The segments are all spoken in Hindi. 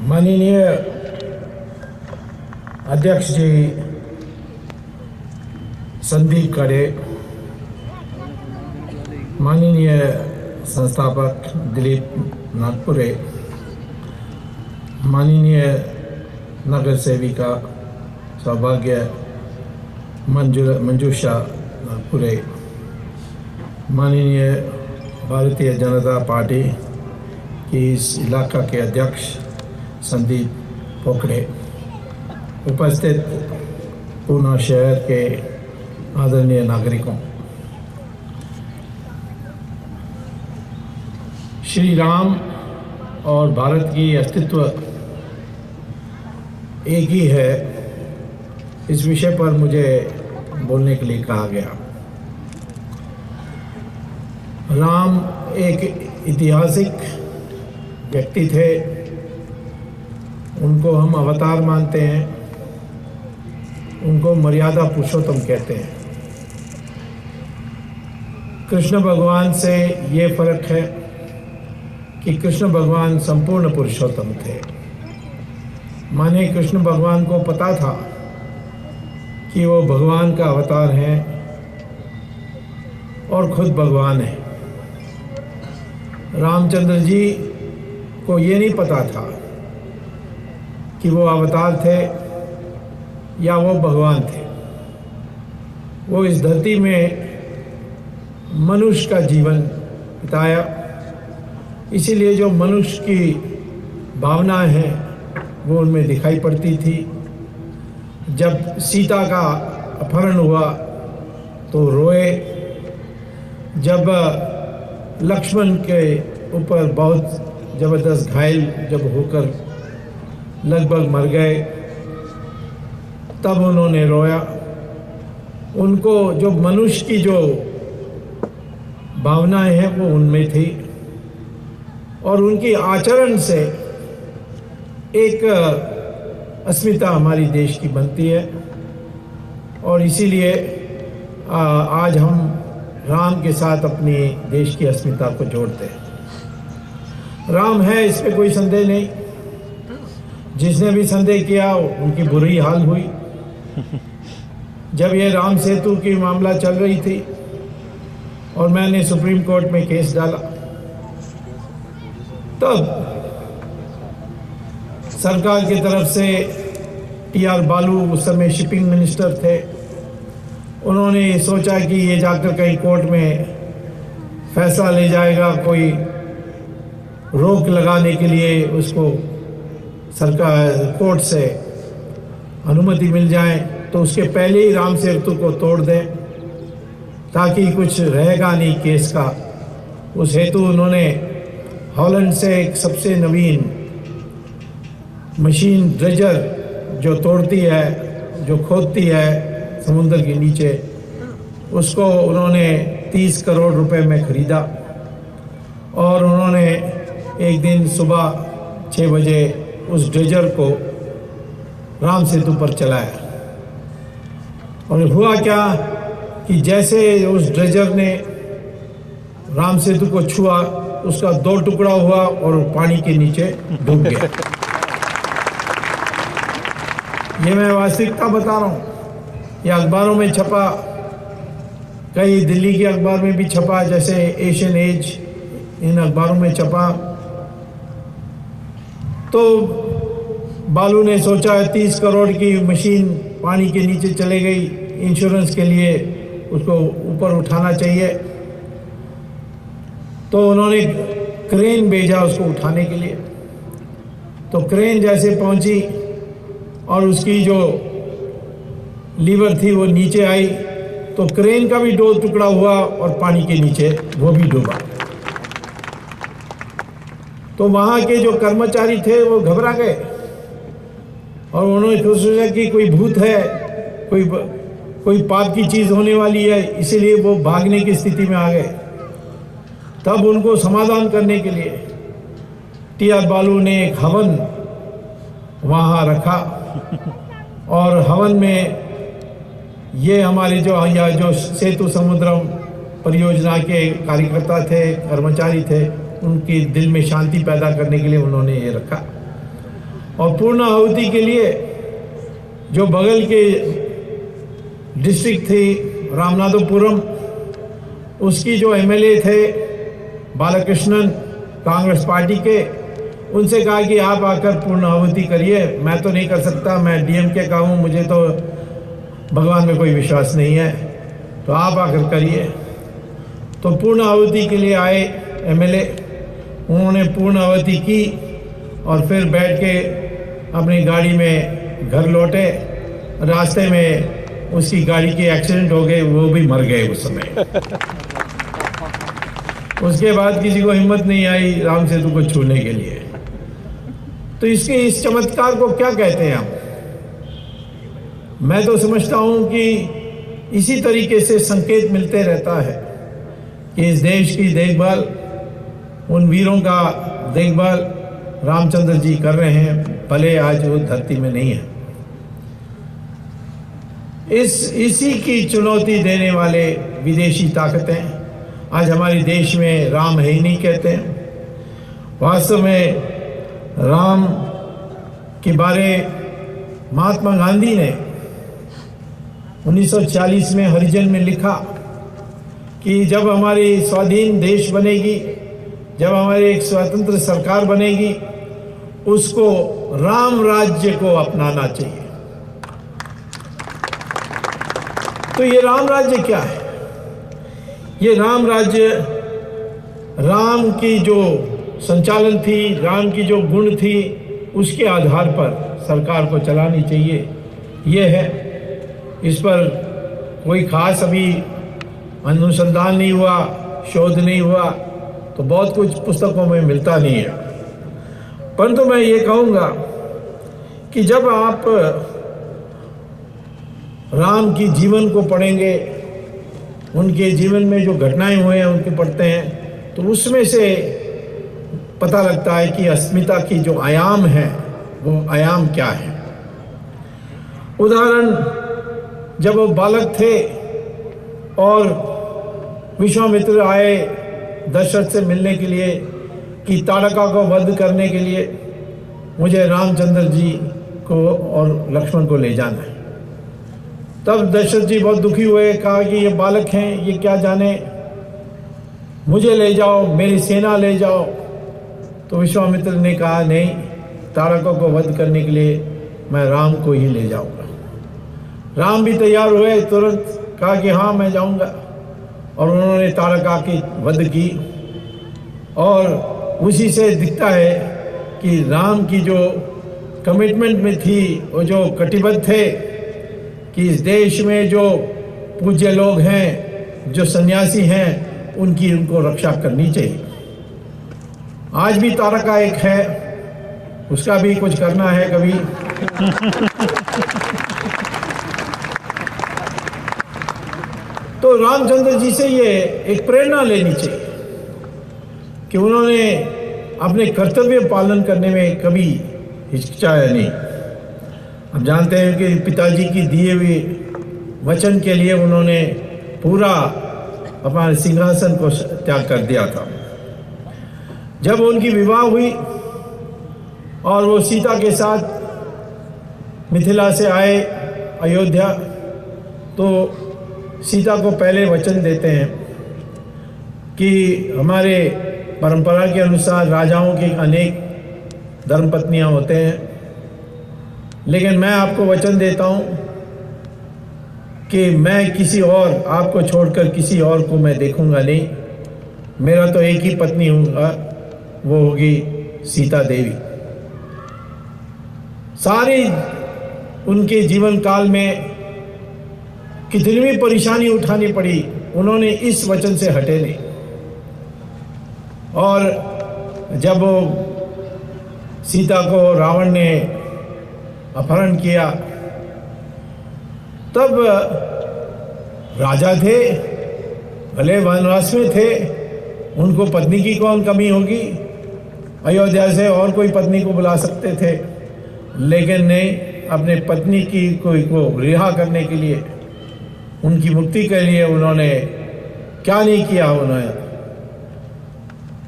माननीय अध्यक्ष जी संदीप खड़े, माननीय संस्थापक दिलीप नागपुरे, माननीय नगर सेविका सौभाग्य मंजूषा नागपुरे, माननीय भारतीय जनता पार्टी की इस इलाका के अध्यक्ष संदीप पोखड़े, उपस्थित पूना शहर के आदरणीय नागरिकों, श्री राम और भारत की अस्तित्व एक ही है, इस विषय पर मुझे बोलने के लिए कहा गया। राम एक ऐतिहासिक व्यक्ति थे, उनको हम अवतार मानते हैं, उनको मर्यादा पुरुषोत्तम कहते हैं। कृष्ण भगवान से ये फर्क है कि कृष्ण भगवान संपूर्ण पुरुषोत्तम थे। माने कृष्ण भगवान को पता था कि वो भगवान का अवतार हैं और खुद भगवान है। रामचंद्र जी को ये नहीं पता था कि वो अवतार थे या वो भगवान थे। वो इस धरती में मनुष्य का जीवन बिताया, इसीलिए जो मनुष्य की भावनाएं हैं वो उनमें दिखाई पड़ती थी। जब सीता का अपहरण हुआ तो रोए, जब लक्ष्मण के ऊपर बहुत ज़बरदस्त घायल जब होकर लगभग मर गए तब उन्होंने रोया। उनको जो मनुष्य की जो भावनाएं हैं वो उनमें थी और उनकी आचरण से एक अस्मिता हमारी देश की बनती है और इसीलिए आज हम राम के साथ अपनी देश की अस्मिता को जोड़ते हैं। राम है, इस पे कोई संदेह नहीं। जिसने भी संदेह किया उनकी बुरी हाल हुई। जब ये राम सेतु की मामला चल रही थी और मैंने सुप्रीम कोर्ट में केस डाला, तब सरकार की तरफ से टी.आर. बालू उस समय शिपिंग मिनिस्टर थे, उन्होंने सोचा कि ये जाकर कहीं कोर्ट में फैसला ले जाएगा, कोई रोक लगाने के लिए उसको सरकार कोर्ट से अनुमति मिल जाए, तो उसके पहले ही राम सेतु को तोड़ दें ताकि कुछ रहेगा नहीं केस का। उस हेतु उन्होंने हॉलैंड से एक सबसे नवीन मशीन ड्रेजर जो तोड़ती है, जो खोदती है समुद्र के नीचे, उसको उन्होंने 30 करोड़ रुपए में खरीदा और उन्होंने एक दिन सुबह 6 बजे उस ड्रेजर को राम सेतु पर चलाया। और हुआ क्या कि जैसे उस ड्रेजर ने राम सेतु को छुआ, उसका 2 टुकड़ा हुआ और पानी के नीचे डूब गया। ये मैं वास्तविकता बता रहा हूँ, ये अखबारों में छपा, कई दिल्ली के अखबार में भी छपा, जैसे एशियन एज, इन अखबारों में छपा। तो बालू ने सोचा 30 करोड़ की मशीन पानी के नीचे चले गई, इंश्योरेंस के लिए उसको ऊपर उठाना चाहिए, तो उन्होंने क्रेन भेजा उसको उठाने के लिए। तो क्रेन जैसे पहुंची और उसकी जो लीवर थी वो नीचे आई, तो क्रेन का भी 2 टुकड़ा हुआ और पानी के नीचे वो भी डूबा। तो वहाँ के जो कर्मचारी थे वो घबरा गए और उन्होंने सोचा कि कोई भूत है, कोई पाप की चीज़ होने वाली है, इसीलिए वो भागने की स्थिति में आ गए। तब उनको समाधान करने के लिए टी.आर. बालू ने एक हवन वहाँ रखा और हवन में ये हमारे जो सेतु समुद्रम परियोजना के कार्यकर्ता थे, कर्मचारी थे, उनके दिल में शांति पैदा करने के लिए उन्होंने ये रखा। और पूर्ण आहुति के लिए जो बगल के डिस्ट्रिक्ट थी रामनाथपुरम, उसकी जो एमएलए थे बालकृष्णन कांग्रेस पार्टी के, उनसे कहा कि आप आकर पूर्ण आहुति करिए। मैं तो नहीं कर सकता, मैं डीएमके का हूँ, मुझे तो भगवान में कोई विश्वास नहीं है, तो आप आकर करिए। तो पूर्ण आहुति के लिए आए एमएलए, उन्होंने पूर्ण आहुति की और फिर बैठ के अपनी गाड़ी में घर लौटे। रास्ते में उसकी गाड़ी के एक्सीडेंट हो गए, वो भी मर गए उस समय। उसके बाद किसी को हिम्मत नहीं आई राम सेतु को छूने के लिए। तो इसके इस चमत्कार को क्या कहते हैं हम? मैं तो समझता हूं कि इसी तरीके से संकेत मिलते रहता है कि इस देश की देखभाल, उन वीरों का देखभाल रामचंद्र जी कर रहे हैं, भले आज वो धरती में नहीं है। इसी की चुनौती देने वाले विदेशी ताकतें आज हमारे देश में राम है ही नहीं कहते हैं। वास्तव में राम के बारे महात्मा गांधी ने 1940 में हरिजन में लिखा कि जब हमारी स्वाधीन देश बनेगी, जब हमारी एक स्वतंत्र सरकार बनेगी, उसको राम राज्य को अपनाना चाहिए। तो ये राम राज्य क्या है? ये राम राज्य, राम की जो संचालन थी, राम की जो गुण थी, उसके आधार पर सरकार को चलानी चाहिए, ये है। इस पर कोई खास अभी अनुसंधान नहीं हुआ, शोध नहीं हुआ, तो बहुत कुछ पुस्तकों में मिलता नहीं है। परंतु मैं ये कहूँगा कि जब आप राम की जीवन को पढ़ेंगे, उनके जीवन में जो घटनाएं हुए हैं उनको पढ़ते हैं, तो उसमें से पता लगता है कि अस्मिता की जो आयाम है वो आयाम क्या है। उदाहरण, जब वो बालक थे और विश्वामित्र आए दशरथ से मिलने के लिए कि ताड़का को वध करने के लिए मुझे रामचंद्र जी को और लक्ष्मण को ले जाना है, तब दशरथ जी बहुत दुखी हुए, कहा कि ये बालक हैं, ये क्या जाने, मुझे ले जाओ, मेरी सेना ले जाओ। तो विश्वामित्र ने कहा नहीं, ताड़का को वध करने के लिए मैं राम को ही ले जाऊंगा। राम भी तैयार हुए, तुरंत कहा कि हाँ मैं जाऊंगा, और उन्होंने ताड़का की वध की। और उसी से दिखता है कि राम की जो कमिटमेंट में थी, वो जो कटिबद्ध थे कि इस देश में जो पूज्य लोग हैं, जो सन्यासी हैं, उनको रक्षा करनी चाहिए। आज भी ताड़का एक है, उसका भी कुछ करना है कभी। तो रामचंद्र जी से ये एक प्रेरणा लेनी चाहिए कि उन्होंने अपने कर्तव्य पालन करने में कभी हिचकिचाया नहीं। हम जानते हैं कि पिताजी की दिए हुए वचन के लिए उन्होंने पूरा अपना सिंहासन को त्याग कर दिया था। जब उनकी विवाह हुई और वो सीता के साथ मिथिला से आए अयोध्या, तो सीता को पहले वचन देते हैं कि हमारे परंपरा के अनुसार राजाओं की अनेक धर्मपत्नियां होते हैं, लेकिन मैं आपको वचन देता हूं कि मैं किसी और, आपको छोड़कर किसी और को मैं देखूंगा नहीं। मेरा तो एक ही पत्नी होगा, वो होगी सीता देवी। सारी उनके जीवन काल में कितनी भी परेशानी उठानी पड़ी, उन्होंने इस वचन से हटे नहीं। और जब सीता को रावण ने अपहरण किया, तब राजा थे, भले वनवास में थे, उनको पत्नी की कौन कमी होगी, अयोध्या से और कोई पत्नी को बुला सकते थे, लेकिन नहीं, अपने पत्नी की को रिहा करने के लिए, उनकी मुक्ति के लिए उन्होंने क्या नहीं किया। उन्होंने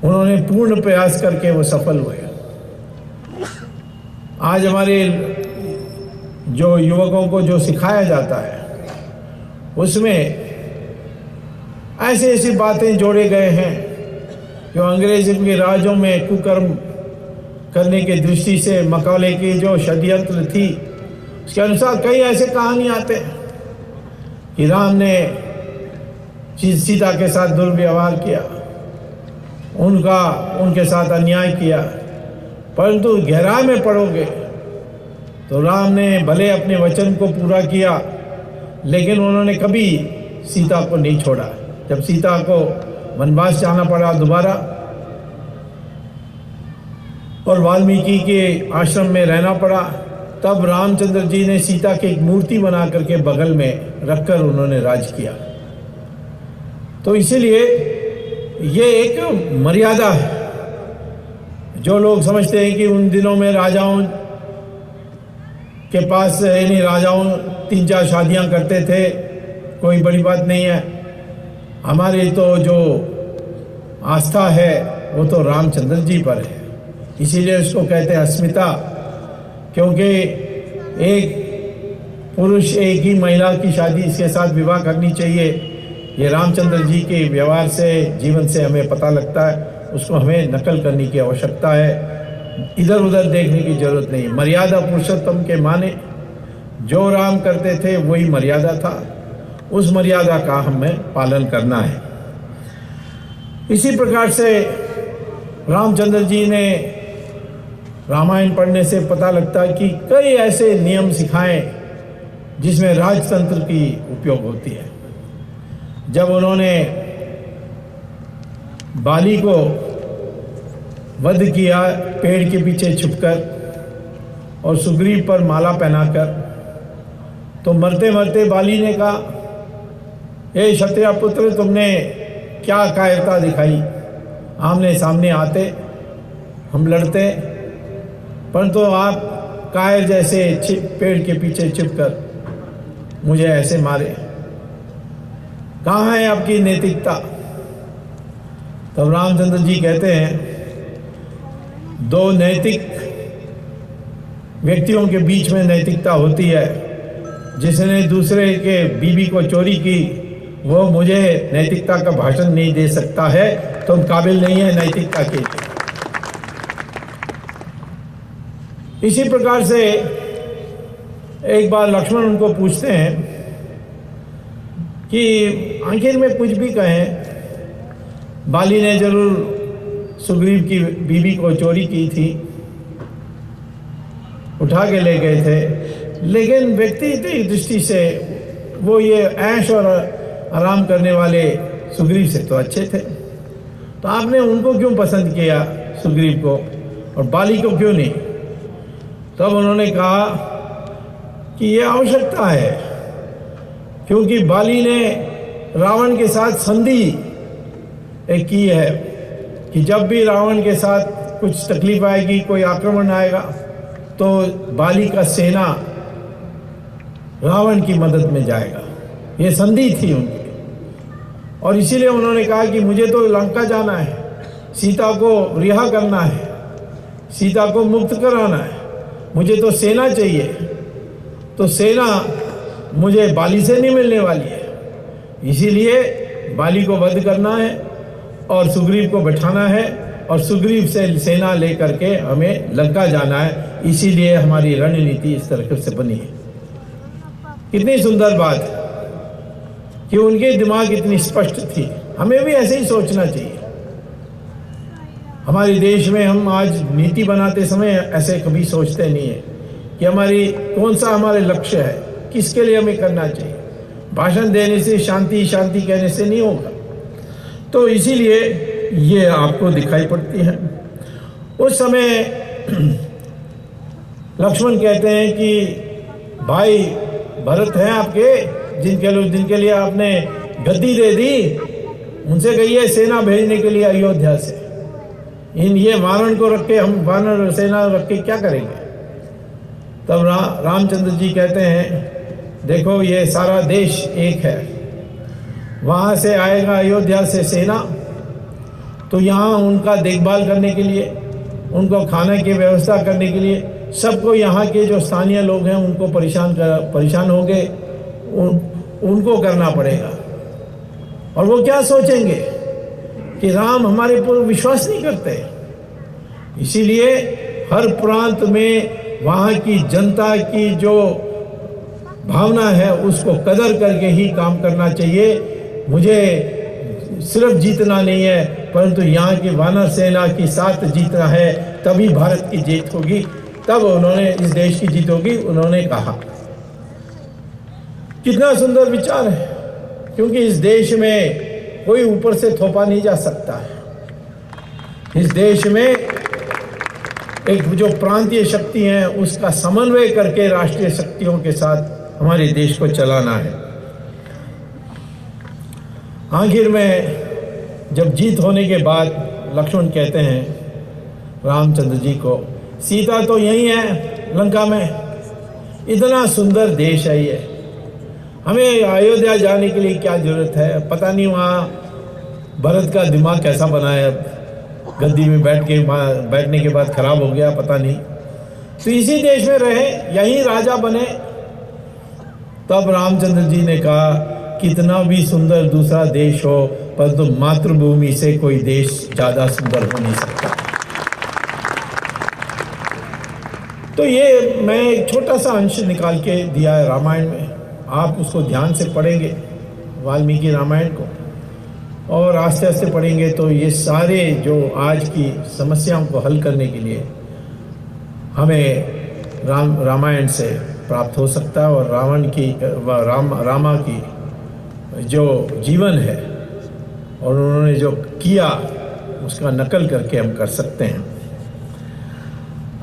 उन्होंने पूर्ण प्रयास करके वो सफल हुए। आज हमारे जो युवकों को जो सिखाया जाता है उसमें ऐसी ऐसी बातें जोड़े गए हैं जो अंग्रेज के राज्यों में कुकर्म करने की दृष्टि से मकाले की जो षड्यंत्र थी उसके अनुसार कई ऐसे कहानी आते हैं कि राम ने सीता के साथ दुर्व्यवहार किया, उनके साथ अन्याय किया, परंतु गहराई में पढ़ोगे तो राम ने भले अपने वचन को पूरा किया लेकिन उन्होंने कभी सीता को नहीं छोड़ा। जब सीता को वनवास जाना पड़ा दोबारा और वाल्मीकि के आश्रम में रहना पड़ा, तब रामचंद्र जी ने सीता की एक मूर्ति बना करके बगल में रखकर उन्होंने राज किया। तो इसीलिए ये एक मर्यादा है। जो लोग समझते हैं कि उन दिनों में राजाओं के पास यानी राजाओं 3-4 शादियां करते थे, कोई बड़ी बात नहीं है। हमारी तो जो आस्था है वो तो रामचंद्र जी पर है, इसीलिए उसको कहते हैं अस्मिता, क्योंकि एक पुरुष एक ही महिला की शादी इसके साथ विवाह करनी चाहिए। ये रामचंद्र जी के व्यवहार से, जीवन से हमें पता लगता है। उसको हमें नकल करने की आवश्यकता है, इधर उधर देखने की जरूरत नहीं। मर्यादा पुरुषोत्तम के माने जो राम करते थे वही मर्यादा था, उस मर्यादा का हमें पालन करना है। इसी प्रकार से रामचंद्र जी ने रामायण पढ़ने से पता लगता है कि कई ऐसे नियम सिखाए जिसमें राजतंत्र की उपयोग होती है। जब उन्होंने बाली को वध किया पेड़ के पीछे छुपकर और सुग्रीव पर माला पहनाकर, तो मरते मरते बाली ने कहा, हे क्षत्रिय पुत्र, तुमने क्या कायरता दिखाई। आमने सामने आते, हम लड़ते, परंतु आप कायर जैसे पेड़ के पीछे छिपकर मुझे ऐसे मारे। कहाँ है आपकी नैतिकता? तब रामचंद्र जी कहते हैं, दो नैतिक व्यक्तियों के बीच में नैतिकता होती है। जिसने दूसरे के बीबी को चोरी की वो मुझे नैतिकता का भाषण नहीं दे सकता है, तुम काबिल नहीं है नैतिकता के। इसी प्रकार से एक बार लक्ष्मण उनको पूछते हैं कि आखिर में कुछ भी कहें, बाली ने जरूर सुग्रीव की बीबी को चोरी की थी, उठा के ले गए थे, लेकिन व्यक्तिगत दृष्टि से वो ये ऐश और आराम करने वाले सुग्रीव से तो अच्छे थे, तो आपने उनको क्यों पसंद किया सुग्रीव को और बाली को क्यों नहीं? तब उन्होंने कहा कि ये आवश्यकता है, क्योंकि बाली ने रावण के साथ संधि एक की है कि जब भी रावण के साथ कुछ तकलीफ आएगी, कोई आक्रमण आएगा, तो बाली का सेना रावण की मदद में जाएगा। ये संधि थी उनकी, और इसीलिए उन्होंने कहा कि मुझे तो लंका जाना है, सीता को रिहा करना है, सीता को मुक्त कराना है, मुझे तो सेना चाहिए। तो सेना मुझे बाली से नहीं मिलने वाली है, इसीलिए बाली को वध करना है और सुग्रीव को बैठाना है और सुग्रीव से सेना लेकर के हमें लंका जाना है। इसीलिए हमारी रणनीति इस तरह से बनी है। कितनी सुंदर बात है कि उनके दिमाग इतनी स्पष्ट थी। हमें भी ऐसे ही सोचना चाहिए। हमारे देश में हम आज नीति बनाते समय ऐसे कभी सोचते नहीं है कि हमारी कौन सा हमारे लक्ष्य है, किसके लिए हमें करना चाहिए। भाषण देने से, शांति शांति कहने से नहीं होगा। तो इसीलिए ये आपको दिखाई पड़ती है। उस समय लक्ष्मण कहते हैं कि भाई भरत हैं आपके, जिनके लिए आपने गद्दी दे दी, उनसे कहिए सेना भेजने के लिए अयोध्या से। ये वानर को रख के, हम वानर सेना रख के क्या करेंगे? तब रामचंद्र जी कहते हैं, देखो ये सारा देश एक है, वहाँ से आएगा अयोध्या से सेना तो यहाँ उनका देखभाल करने के लिए, उनको खाने की व्यवस्था करने के लिए सबको यहाँ के जो स्थानीय लोग हैं उनको परेशान हो गए, उनको करना पड़ेगा। और वो क्या सोचेंगे कि राम हमारे पर विश्वास नहीं करते। इसीलिए हर प्रांत में वहाँ की जनता की जो भावना है उसको कदर करके ही काम करना चाहिए। मुझे सिर्फ जीतना नहीं है, परंतु यहाँ की वानर सेना के साथ जीतना है, तभी भारत की जीत होगी, तब उन्होंने इस देश की जीत होगी, उन्होंने कहा। कितना सुंदर विचार है, क्योंकि इस देश में कोई ऊपर से थोपा नहीं जा सकता है। इस देश में एक जो प्रांतीय शक्ति है उसका समन्वय करके राष्ट्रीय शक्तियों के साथ हमारे देश को चलाना है। आखिर में जब जीत होने के बाद लक्ष्मण कहते हैं रामचंद्र जी को, सीता तो यही है लंका में, इतना सुंदर देश है ये, हमें अयोध्या जाने के लिए क्या जरूरत है। पता नहीं वहाँ भरत का दिमाग कैसा बना है, गद्दी में बैठने के बाद खराब हो गया, पता नहीं। तो इसी देश में रहे, यही राजा बने। तब रामचंद्र जी ने कहा, कितना भी सुंदर दूसरा देश हो, परंतु मातृभूमि से कोई देश ज्यादा सुंदर हो नहीं सकता। तो ये मैं एक छोटा सा अंश निकाल के दिया है रामायण में, आप उसको ध्यान से पढ़ेंगे वाल्मीकि रामायण को, और आस्ते आस्ते पढ़ेंगे तो ये सारे जो आज की समस्याओं को हल करने के लिए हमें रामायण से प्राप्त हो सकता है। और रामा की जो जीवन है और उन्होंने जो किया उसका नकल करके हम कर सकते हैं।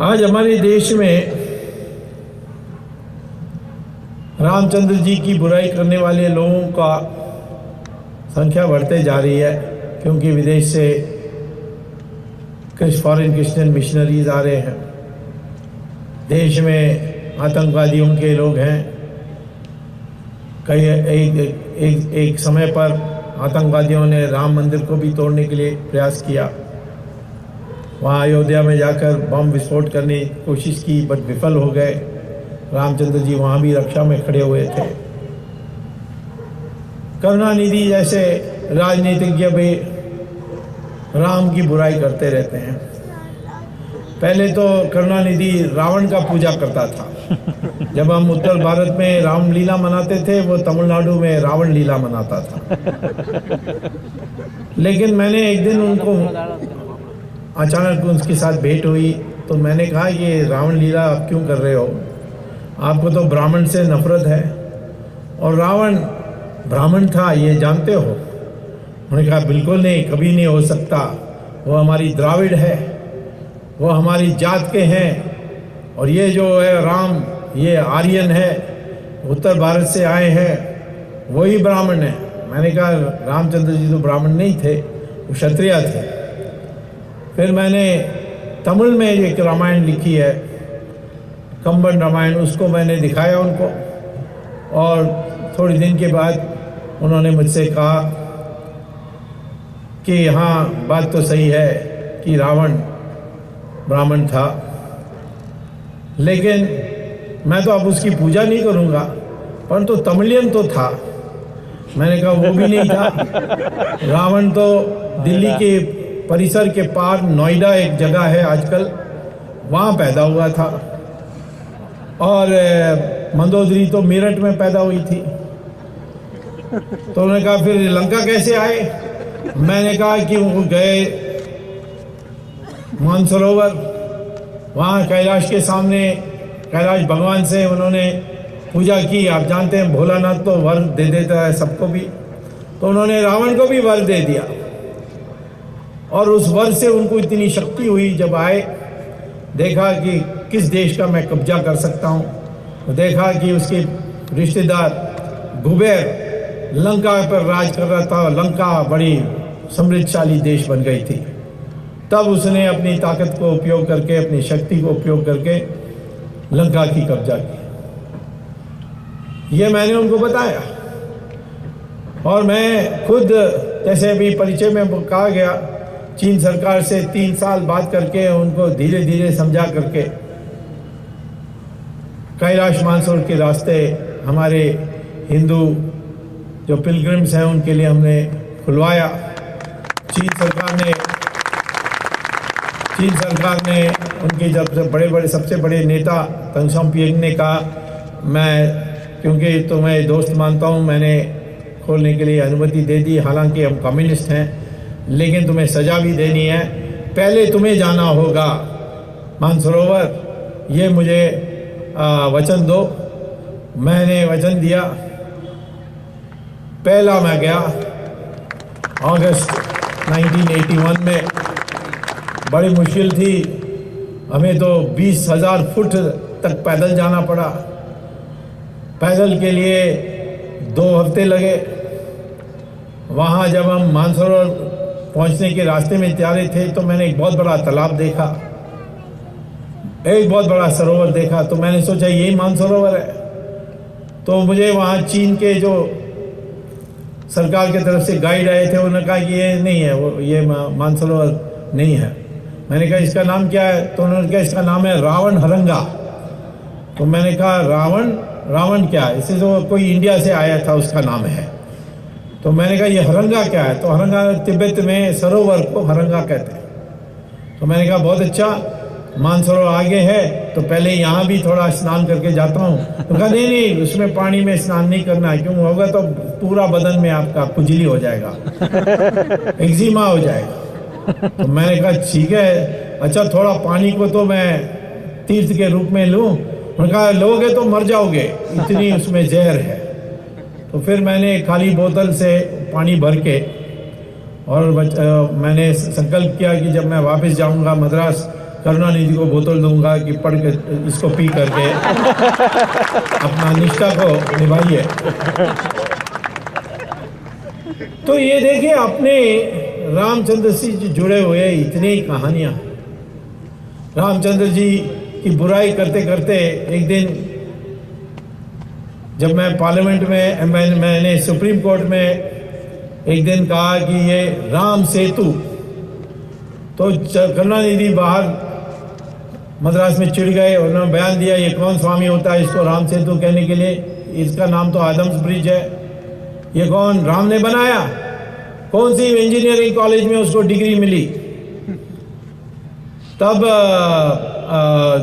आज हमारे देश में रामचंद्र जी की बुराई करने वाले लोगों का संख्या बढ़ते जा रही है, क्योंकि विदेश से फॉरेन क्रिश्चियन मिशनरीज आ रहे हैं, देश में आतंकवादियों के लोग हैं। कई एक समय पर आतंकवादियों ने राम मंदिर को भी तोड़ने के लिए प्रयास किया, वहाँ अयोध्या में जाकर बम विस्फोट करने की कोशिश की, बट विफल हो गए। रामचंद्र जी वहाँ भी रक्षा में खड़े हुए थे। करुणानिधि जैसे राजनीतिज्ञ भी राम की बुराई करते रहते हैं। पहले तो करुणानिधि रावण का पूजा करता था। जब हम उत्तर भारत में रामलीला मनाते थे, वो तमिलनाडु में रावण लीला मनाता था। लेकिन मैंने एक दिन उनको अचानक उनके साथ भेंट हुई, तो मैंने कहा ये रावण लीला आप क्यों कर रहे हो, आपको तो ब्राह्मण से नफरत है, और रावण ब्राह्मण था ये जानते हो। उन्होंने कहा बिल्कुल नहीं, कभी नहीं हो सकता, वो हमारी द्राविड़ है, वो हमारी जात के हैं, और ये जो है राम ये आर्यन है, उत्तर भारत से आए हैं, वही ब्राह्मण है। मैंने कहा रामचंद्र जी तो ब्राह्मण नहीं थे, वो क्षत्रिय थे। फिर मैंने तमिल में एक रामायण लिखी है, कंबन रामायण, उसको मैंने दिखाया उनको, और थोड़ी दिन के बाद उन्होंने मुझसे कहा कि हाँ बात तो सही है कि रावण ब्राह्मण था, लेकिन मैं तो अब उसकी पूजा नहीं करूँगा, परंतु तमिलियन तो था। मैंने कहा वो भी नहीं था, रावण तो दिल्ली के परिसर के पार नोएडा एक जगह है आजकल, वहाँ पैदा हुआ था, और मंदोदरी तो मेरठ में पैदा हुई थी। तो उन्होंने कहा फिर लंका कैसे आए। मैंने कहा कि वो गए मानसरोवर, वहाँ कैलाश के सामने कैलाश भगवान से उन्होंने पूजा की। आप जानते हैं भोलानाथ तो वर दे देता है सबको भी, तो उन्होंने रावण को भी वर दे दिया, और उस वर से उनको इतनी शक्ति हुई, जब आए देखा कि किस देश का मैं कब्जा कर सकता हूँ, तो देखा कि उसके रिश्तेदार कुबेर लंका पर राज कर रहा था, लंका बड़ी समृद्धशाली देश बन गई थी। तब उसने अपनी ताकत को उपयोग करके, अपनी शक्ति को उपयोग करके लंका की कब्जा की। ये मैंने उनको बताया, और मैं खुद जैसे अभी परिचय में कहा गया चीन सरकार से 3 साल बात करके उनको धीरे धीरे समझा करके कैलाश मानसरोवर के रास्ते हमारे हिंदू जो पिलग्रिम्स हैं उनके लिए हमने खुलवाया। चीन सरकार ने उनके सबसे बड़े नेता तंग शोम्पियांग ने कहा, मैं क्योंकि तुम्हें दोस्त मानता हूँ, मैंने खोलने के लिए अनुमति दे दी। हालांकि हम कम्युनिस्ट हैं, लेकिन तुम्हें सज़ा भी देनी है, पहले तुम्हें जाना होगा मानसरोवर, ये मुझे वचन दो। मैंने वचन दिया। पहला मैं गया अगस्त 1981 में। बड़ी मुश्किल थी, हमें तो 20,000 फुट तक पैदल जाना पड़ा। पैदल के लिए 2 हफ्ते लगे। वहाँ जब हम मानसरोवर पहुँचने के रास्ते में तैयार थे तो मैंने एक बहुत बड़ा तालाब देखा, एक बहुत बड़ा सरोवर देखा। तो मैंने सोचा यही मानसरोवर है। तो मुझे वहाँ चीन के जो सरकार की तरफ से गाइड आए थे, उन्होंने कहा कि ये नहीं है, वो ये मानसरोवर नहीं है। मैंने कहा इसका नाम क्या है? तो उन्होंने कहा इसका नाम है रावण हरंगा। तो मैंने कहा रावण क्या है? इसे तो कोई इंडिया से आया था, उसका नाम है। तो मैंने कहा ये हरंगा क्या है? तो हरंगा तिब्बत में सरोवर को हरंगा कहते हैं। तो मैंने कहा बहुत अच्छा, मानसरोवर आगे है तो पहले यहाँ भी थोड़ा स्नान करके जाता हूँ। तो कहा नहीं, उसमें पानी में स्नान नहीं करना है, क्यों होगा तो पूरा बदन में आपका खुजली हो जाएगा, एक्जिमा हो जाएगा। तो मैंने कहा ठीक है, अच्छा थोड़ा पानी को तो मैं तीर्थ के रूप में लूँ। उन्होंने कहा लोगे तो मर जाओगे, इतनी उसमें जहर है। तो फिर मैंने खाली बोतल से पानी भर के और मैंने संकल्प किया कि जब मैं वापस जाऊंगा मद्रास, करुणानिधि को बोतल दूंगा कि पढ़ के इसको पी करके अपना निष्ठा को निभाइए। तो ये देखिए, अपने रामचंद्र जी जुड़े हुए इतनी कहानियां। रामचंद्र जी की बुराई करते करते एक दिन जब मैं पार्लियामेंट में मैंने सुप्रीम कोर्ट में एक दिन कहा कि ये राम सेतु, तो करुणानिधि बाहर मद्रास में चिढ़ गए। उन्होंने बयान दिया ये कौन स्वामी होता है इसको राम सेतु कहने के लिए, इसका नाम तो आदम्स ब्रिज है, ये कौन राम ने बनाया? कौन सी इंजीनियरिंग कॉलेज में उसको डिग्री मिली? तब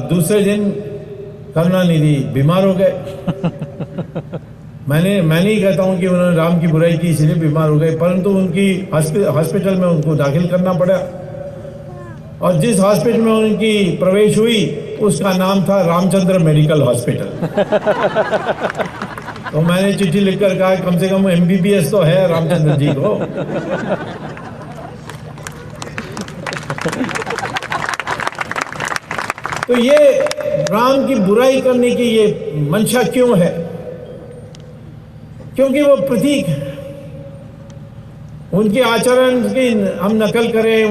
दूसरे दिन करुणानिधि बीमार हो गए। मैं नहीं कहता हूं कि उन्होंने राम की बुराई की इसलिए बीमार हो गए, परंतु उनकी हॉस्पिटल में उनको दाखिल करना पड़ा। और जिस हॉस्पिटल में उनकी प्रवेश हुई उसका नाम था रामचंद्र मेडिकल हॉस्पिटल। तो मैंने चिट्ठी लिखकर कहा कम से कम MBBS तो है रामचंद्र जी को। तो ये राम की बुराई करने की ये मंशा क्यों है? क्योंकि वो प्रतीक है। उनके आचरण की हम नकल करें,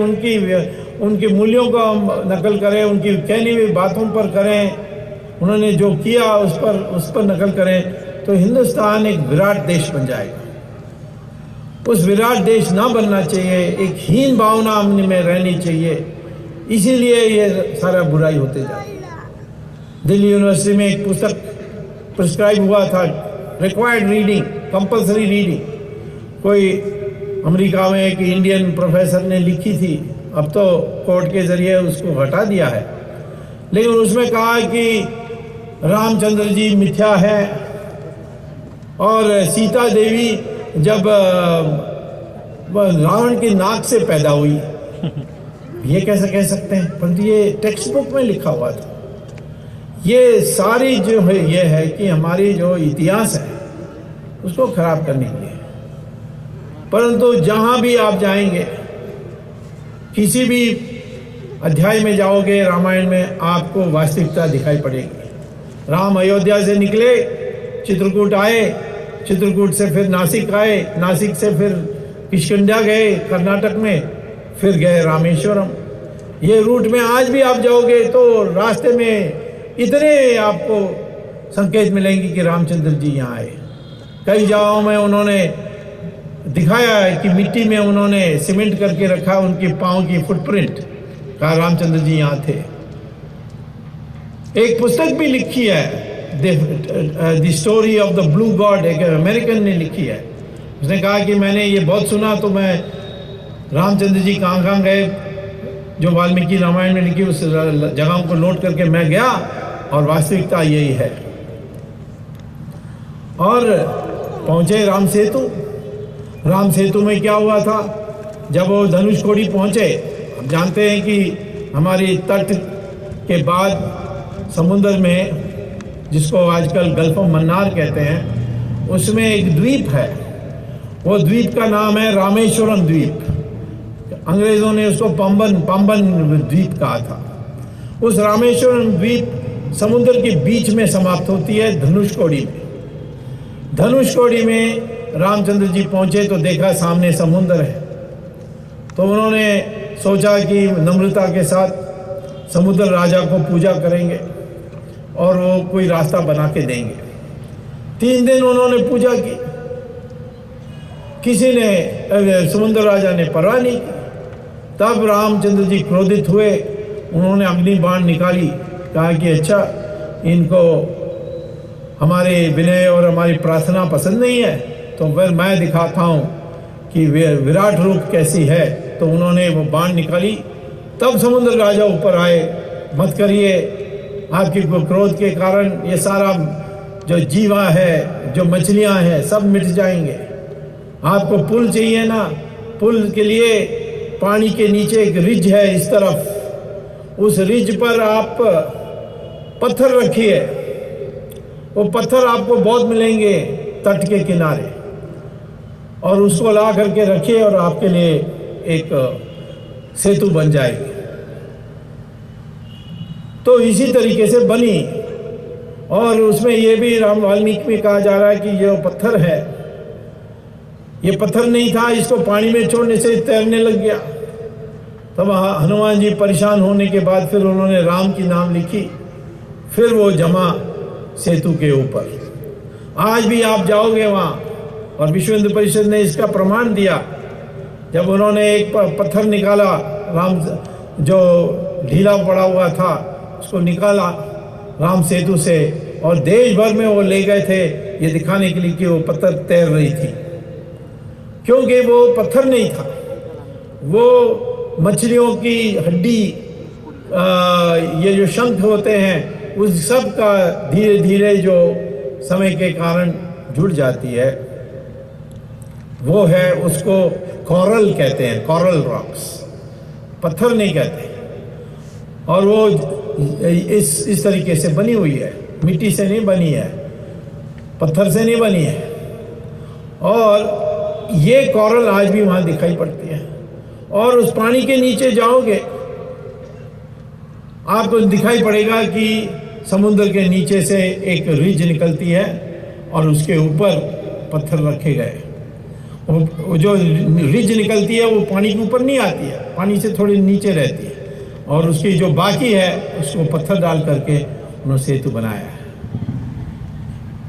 उनके मूल्यों को हम नकल करें, उनकी कहनी हुई बातों पर करें, उन्होंने जो किया उस पर नकल करें, तो हिंदुस्तान एक विराट देश बन जाएगा। उस विराट देश ना बनना चाहिए, एक हीन भावना हमने में रहनी चाहिए। इसीलिए ये सारा बुराई होते जाए। दिल्ली यूनिवर्सिटी में एक पुस्तक प्रिस्क्राइब हुआ था, रिक्वायर्ड रीडिंग, कंपल्सरी रीडिंग, कोई अमेरिका में एक इंडियन प्रोफेसर ने लिखी थी। अब तो कोर्ट के जरिए उसको हटा दिया है, लेकिन उसमें कहा कि रामचंद्र जी मिथ्या है और सीता देवी जब रावण के नाक से पैदा हुई। ये कैसे कह सकते हैं? परंतु ये टेक्स्ट बुक में लिखा हुआ था। ये सारी जो है ये है कि हमारी जो इतिहास है उसको खराब करने के लिए। परंतु जहां भी आप जाएंगे, किसी भी अध्याय में जाओगे रामायण में, आपको वास्तविकता दिखाई पड़ेगी। राम अयोध्या से निकले, चित्रकूट आए, चित्रकूट से फिर नासिक आए, नासिक से फिर किष्किंधा गए कर्नाटक में, फिर गए रामेश्वरम। ये रूट में आज भी आप जाओगे तो रास्ते में इतने आपको संकेत मिलेंगे कि रामचंद्र जी यहाँ आए। कई जगहों में उन्होंने दिखाया है कि मिट्टी में उन्होंने सीमेंट करके रखा उनके पाँव की फुटप्रिंट का रामचंद्र जी यहाँ थे। एक पुस्तक भी लिखी है, the story of the blue God, एक अमेरिकन ने लिखी है। उसने कहा कि मैंने ये बहुत सुना तो मैं रामचंद्र जी कहाँ कहाँ गए जो वाल्मीकि रामायण में लिखी उस जगहों को नोट करके मैं गया और वास्तविकता यही है। और पहुँचे राम सेतु। राम सेतु में क्या हुआ था, जब वो धनुषकोडी पहुँचे, हम जानते हैं कि हमारी तट के बाद समुद्र में, जिसको आजकल गल्फ ऑफ मन्नार कहते हैं, उसमें एक द्वीप है। वो द्वीप का नाम है रामेश्वरम द्वीप। अंग्रेज़ों ने उसको पंबन द्वीप कहा था। उस रामेश्वरम द्वीप समुद्र के बीच में समाप्त होती है धनुषकोडी में। धनुषकोडी में रामचंद्र जी पहुँचे तो देखा सामने समुद्र है। तो उन्होंने सोचा कि नम्रता के साथ समुद्र राजा को पूजा करेंगे और वो कोई रास्ता बना के देंगे। 3 दिन उन्होंने पूजा की, किसी ने, समुद्र राजा ने परवाह नहीं की। तब रामचंद्र जी क्रोधित हुए, उन्होंने अग्नि बाण निकाली, कहा कि अच्छा, इनको हमारे विनय और हमारी प्रार्थना पसंद नहीं है, तो फिर मैं दिखाता हूँ कि विराट रूप कैसी है। तो उन्होंने वो बाण निकाली। तब समुद्र राजा ऊपर आए, मत करिए, आपकी क्रोध के कारण ये सारा जो जीवा है, जो मछलियाँ हैं, सब मिट जाएंगे। आपको पुल चाहिए ना, पुल के लिए पानी के नीचे एक रिज है इस तरफ, उस रिज पर आप पत्थर रखिए, वो पत्थर आपको बहुत मिलेंगे तट के किनारे, और उसको ला करके रखिए और आपके लिए एक सेतु बन जाएगी। तो इसी तरीके से बनी। और उसमें ये भी राम वाल्मीकि में कहा जा रहा है कि ये पत्थर है, ये पत्थर नहीं था, इसको पानी में छोड़ने से तैरने लग गया। तब हनुमान जी परेशान होने के बाद फिर उन्होंने राम की नाम लिखी, फिर वो जमा सेतु के ऊपर। आज भी आप जाओगे वहाँ, और विश्व हिंदू परिषद ने इसका प्रमाण दिया। जब उन्होंने एक पत्थर निकाला, राम जो ढीला पड़ा हुआ था उसको निकाला राम सेतु से, और देश भर में वो ले गए थे ये दिखाने के लिए कि वो पत्थर तैर रही थी, क्योंकि वो पत्थर नहीं था, वो मछलियों की हड्डी, ये जो शंख होते हैं उस सब का धीरे धीरे जो समय के कारण जुड़ जाती है, वो है, उसको कोरल कहते हैं, कोरल रॉक्स, पत्थर नहीं कहते। और वो इस तरीके से बनी हुई है, मिट्टी से नहीं बनी है, पत्थर से नहीं बनी है। और ये कोरल आज भी वहाँ दिखाई पड़ती है। और उस पानी के नीचे जाओगे आपको दिखाई पड़ेगा कि समुद्र के नीचे से एक रिज निकलती है और उसके ऊपर पत्थर रखे गए। वो जो रिज निकलती है वो पानी के ऊपर नहीं आती है, पानी से थोड़ी नीचे रहती है, और उसकी जो बाकी है उसको पत्थर डाल करके उन्होंने सेतु बनाया है।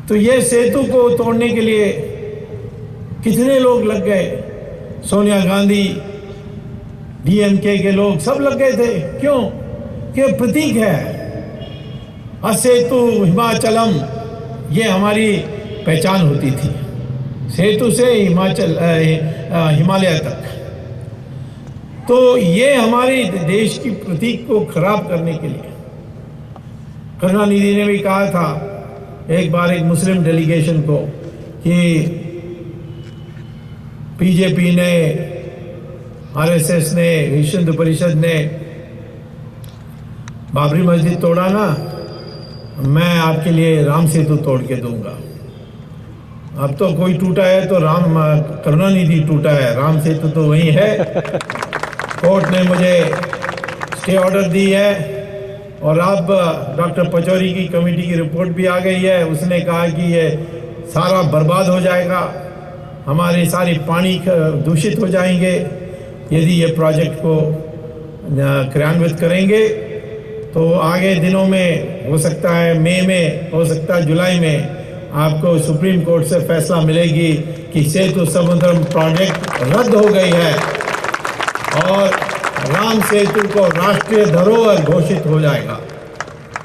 तो ये सेतु को तोड़ने के लिए कितने लोग लग गए, सोनिया गांधी, डीएमके के लोग सब लग गए थे। क्यों? कि प्रतीक है, असेतु हिमाचलम, ये हमारी पहचान होती थी, सेतु से हिमालय तक। तो ये हमारे देश की प्रतीक को खराब करने के लिए करुणानिधि ने भी कहा था एक बार एक मुस्लिम डेलीगेशन को कि बीजेपी ने, आरएसएस ने, विश्व हिंदू परिषद ने बाबरी मस्जिद तोड़ा ना, मैं आपके लिए राम सेतु तोड़ के दूंगा। अब तो कोई टूटा है तो राम, करुणानिधि टूटा है, राम सेतु तो वही है। कोर्ट ने मुझे स्टे ऑर्डर दी है, और अब डॉक्टर पचौरी की कमेटी की रिपोर्ट भी आ गई है। उसने कहा कि ये सारा बर्बाद हो जाएगा, हमारे सारे पानी दूषित हो जाएंगे यदि ये प्रोजेक्ट को क्रियान्वित करेंगे। तो आगे दिनों में हो सकता है, मई में, हो सकता है जुलाई में, आपको सुप्रीम कोर्ट से फैसला मिलेगी कि सेतु समुद्रम प्रोजेक्ट रद्द हो गई है और राम सेतु को राष्ट्रीय धरोहर घोषित हो जाएगा।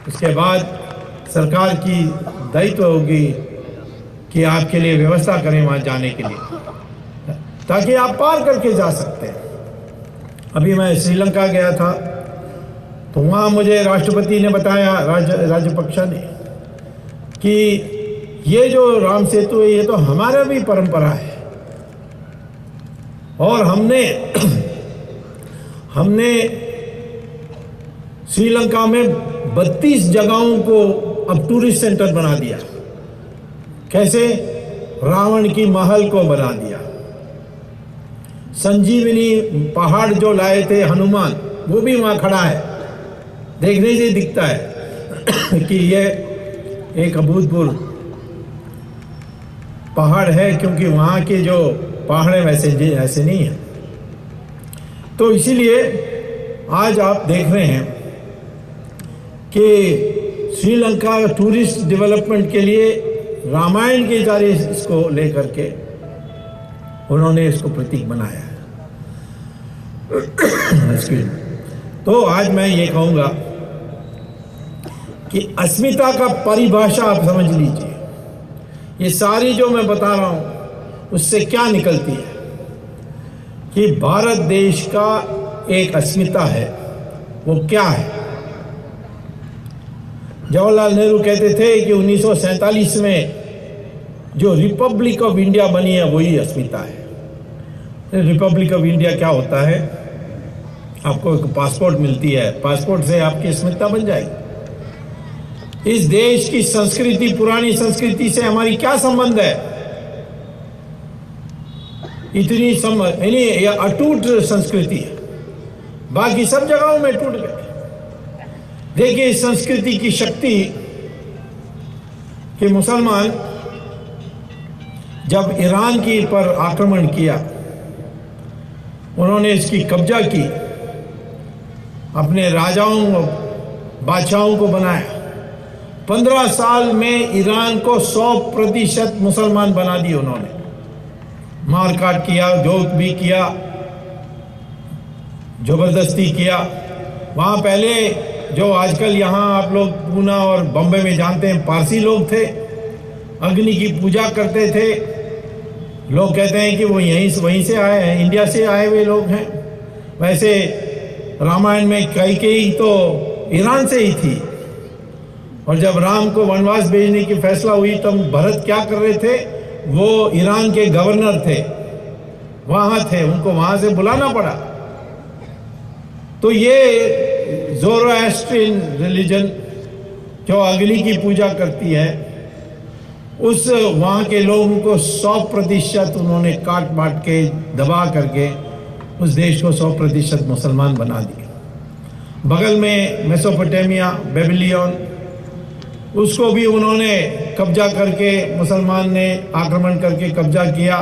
उसके बाद सरकार की दायित्व होगी कि आपके लिए व्यवस्था करें वहाँ जाने के लिए, ताकि आप पार करके जा सकते हैं। अभी मैं श्रीलंका गया था तो वहाँ मुझे राष्ट्रपति ने बताया, राजपक्षा ने, कि ये जो राम सेतु है ये तो हमारा भी परंपरा है और हमने श्रीलंका में 32 जगहों को अब टूरिस्ट सेंटर बना दिया। कैसे? रावण की महल को बना दिया। संजीवनी पहाड़ जो लाए थे हनुमान, वो भी वहाँ खड़ा है। देखने से दिखता है कि ये एक अभूतपूर्व पहाड़ है, क्योंकि वहाँ के जो पहाड़ वैसे नहीं है। तो इसीलिए आज आप देख रहे हैं कि श्रीलंका टूरिस्ट डेवलपमेंट के लिए रामायण के जरिए इसको लेकर के उन्होंने इसको प्रतीक बनाया है। तो आज मैं ये कहूँगा कि अस्मिता का परिभाषा आप समझ लीजिए। ये सारी जो मैं बता रहा हूँ उससे क्या निकलती है कि भारत देश का एक अस्मिता है। वो क्या है? जवाहरलाल नेहरू कहते थे कि 1947 में जो रिपब्लिक ऑफ इंडिया बनी है वही अस्मिता है। रिपब्लिक ऑफ इंडिया क्या होता है? आपको एक पासपोर्ट मिलती है, पासपोर्ट से आपकी अस्मिता बन जाएगी। इस देश की संस्कृति, पुरानी संस्कृति से हमारी क्या संबंध है? इतनी अटूट संस्कृति है, बाकी सब जगहों में टूट गए। देखिए इस संस्कृति की शक्ति कि मुसलमान जब ईरान के पर आक्रमण किया, उन्होंने इसकी कब्जा की, अपने राजाओं बादशाहों को बनाया। 15 साल में ईरान को 100% मुसलमान बना दिए उन्होंने। मारकाट किया, जो भी किया, जबरदस्ती किया। वहाँ पहले जो आजकल यहाँ आप लोग पूना और बम्बई में जानते हैं, पारसी लोग थे, अग्नि की पूजा करते थे। लोग कहते हैं कि वो वहीं से आए हैं, इंडिया से आए हुए लोग हैं। वैसे रामायण में कैकेयी तो ईरान से ही थी। और जब राम को वनवास भेजने की फैसला हुई तो भरत क्या कर रहे थे? वो ईरान के गवर्नर थे, वहाँ थे, उनको वहाँ से बुलाना पड़ा। तो ये ज़ोरोएस्ट्रियन रिलीजन जो अग्नि की पूजा करती है, उस वहाँ के लोगों को 100% उन्होंने काट बांट के दबा करके उस देश को 100% मुसलमान बना दिया। बगल में मेसोपोटामिया, बेबीलोन, उसको भी उन्होंने कब्जा करके, मुसलमान ने आक्रमण करके कब्जा किया